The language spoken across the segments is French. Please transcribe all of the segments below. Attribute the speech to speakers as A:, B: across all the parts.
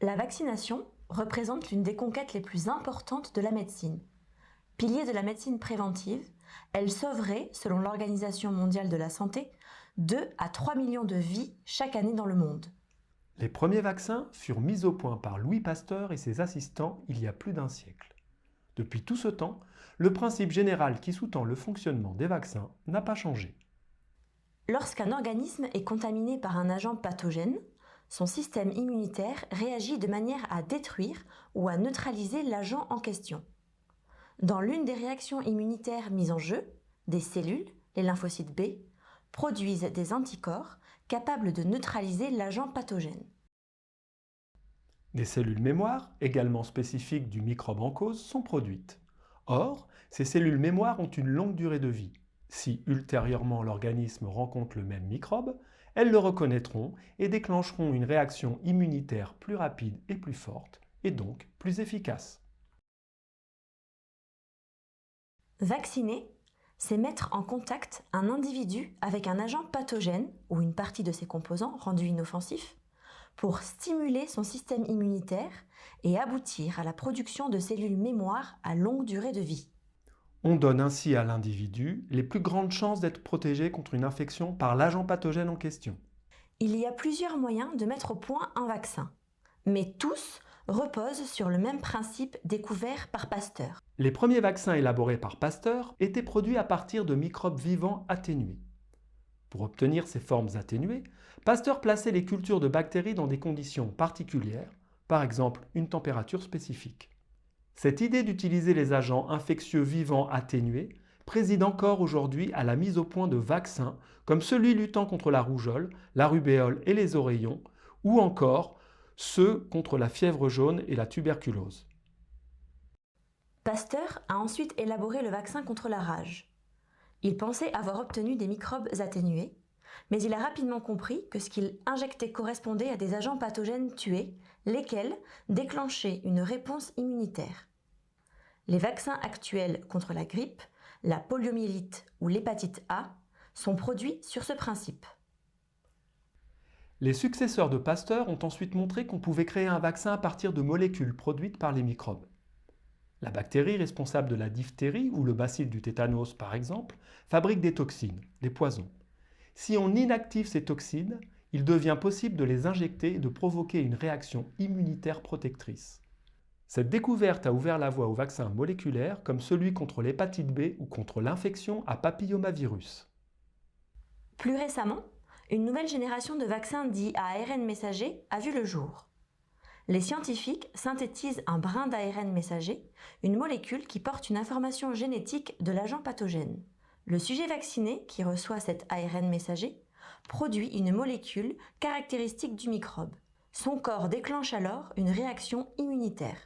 A: La vaccination représente l'une des conquêtes les plus importantes de la médecine. Pilier de la médecine préventive, elle sauverait, selon l'Organisation mondiale de la santé, 2 à 3 millions de vies chaque année dans le monde.
B: Les premiers vaccins furent mis au point par Louis Pasteur et ses assistants il y a plus d'un siècle. Depuis tout ce temps, le principe général qui sous-tend le fonctionnement des vaccins n'a pas changé.
A: Lorsqu'un organisme est contaminé par un agent pathogène, son système immunitaire réagit de manière à détruire ou à neutraliser l'agent en question. Dans l'une des réactions immunitaires mises en jeu, des cellules, les lymphocytes B, produisent des anticorps capables de neutraliser l'agent pathogène.
B: Des cellules mémoire, également spécifiques du microbe en cause, sont produites. Or, ces cellules mémoire ont une longue durée de vie. Si ultérieurement l'organisme rencontre le même microbe, elles le reconnaîtront et déclencheront une réaction immunitaire plus rapide et plus forte, et donc plus efficace.
A: Vacciner, c'est mettre en contact un individu avec un agent pathogène ou une partie de ses composants rendus inoffensifs pour stimuler son système immunitaire et aboutir à la production de cellules mémoire à longue durée de vie.
B: On donne ainsi à l'individu les plus grandes chances d'être protégé contre une infection par l'agent pathogène en question.
A: Il y a plusieurs moyens de mettre au point un vaccin, mais tous reposent sur le même principe découvert par Pasteur.
B: Les premiers vaccins élaborés par Pasteur étaient produits à partir de microbes vivants atténués. Pour obtenir ces formes atténuées, Pasteur plaçait les cultures de bactéries dans des conditions particulières, par exemple une température spécifique. Cette idée d'utiliser les agents infectieux vivants atténués préside encore aujourd'hui à la mise au point de vaccins comme celui luttant contre la rougeole, la rubéole et les oreillons, ou encore ceux contre la fièvre jaune et la tuberculose.
A: Pasteur a ensuite élaboré le vaccin contre la rage. Il pensait avoir obtenu des microbes atténués, mais il a rapidement compris que ce qu'il injectait correspondait à des agents pathogènes tués, lesquels déclenchaient une réponse immunitaire. Les vaccins actuels contre la grippe, la poliomyélite ou l'hépatite A sont produits sur ce principe.
B: Les successeurs de Pasteur ont ensuite montré qu'on pouvait créer un vaccin à partir de molécules produites par les microbes. La bactérie responsable de la diphtérie ou le bacille du tétanos par exemple fabrique des toxines, des poisons. Si on inactive ces toxines, il devient possible de les injecter et de provoquer une réaction immunitaire protectrice. Cette découverte a ouvert la voie aux vaccins moléculaires comme celui contre l'hépatite B ou contre l'infection à papillomavirus.
A: Plus récemment, une nouvelle génération de vaccins dits à ARN messager a vu le jour. Les scientifiques synthétisent un brin d'ARN messager, une molécule qui porte une information génétique de l'agent pathogène. Le sujet vacciné, qui reçoit cet ARN messager, produit une molécule caractéristique du microbe. Son corps déclenche alors une réaction immunitaire.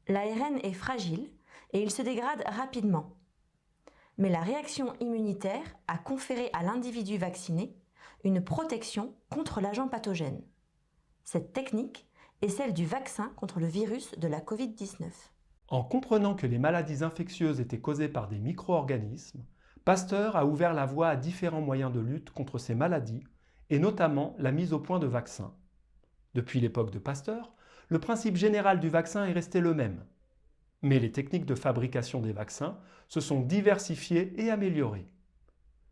A: L'ARN est fragile et il se dégrade rapidement. Mais la réaction immunitaire a conféré à l'individu vacciné une protection contre l'agent pathogène. Cette technique est celle du vaccin contre le virus de la Covid-19.
B: En comprenant que les maladies infectieuses étaient causées par des micro-organismes, Pasteur a ouvert la voie à différents moyens de lutte contre ces maladies, et notamment la mise au point de vaccins. Depuis l'époque de Pasteur, le principe général du vaccin est resté le même. Mais les techniques de fabrication des vaccins se sont diversifiées et améliorées.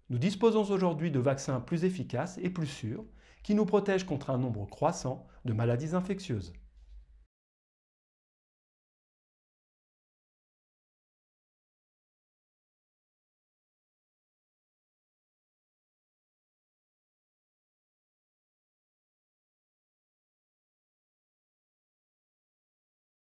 B: Nous disposons aujourd'hui de vaccins plus efficaces et plus sûrs qui nous protègent contre un nombre croissant de maladies infectieuses.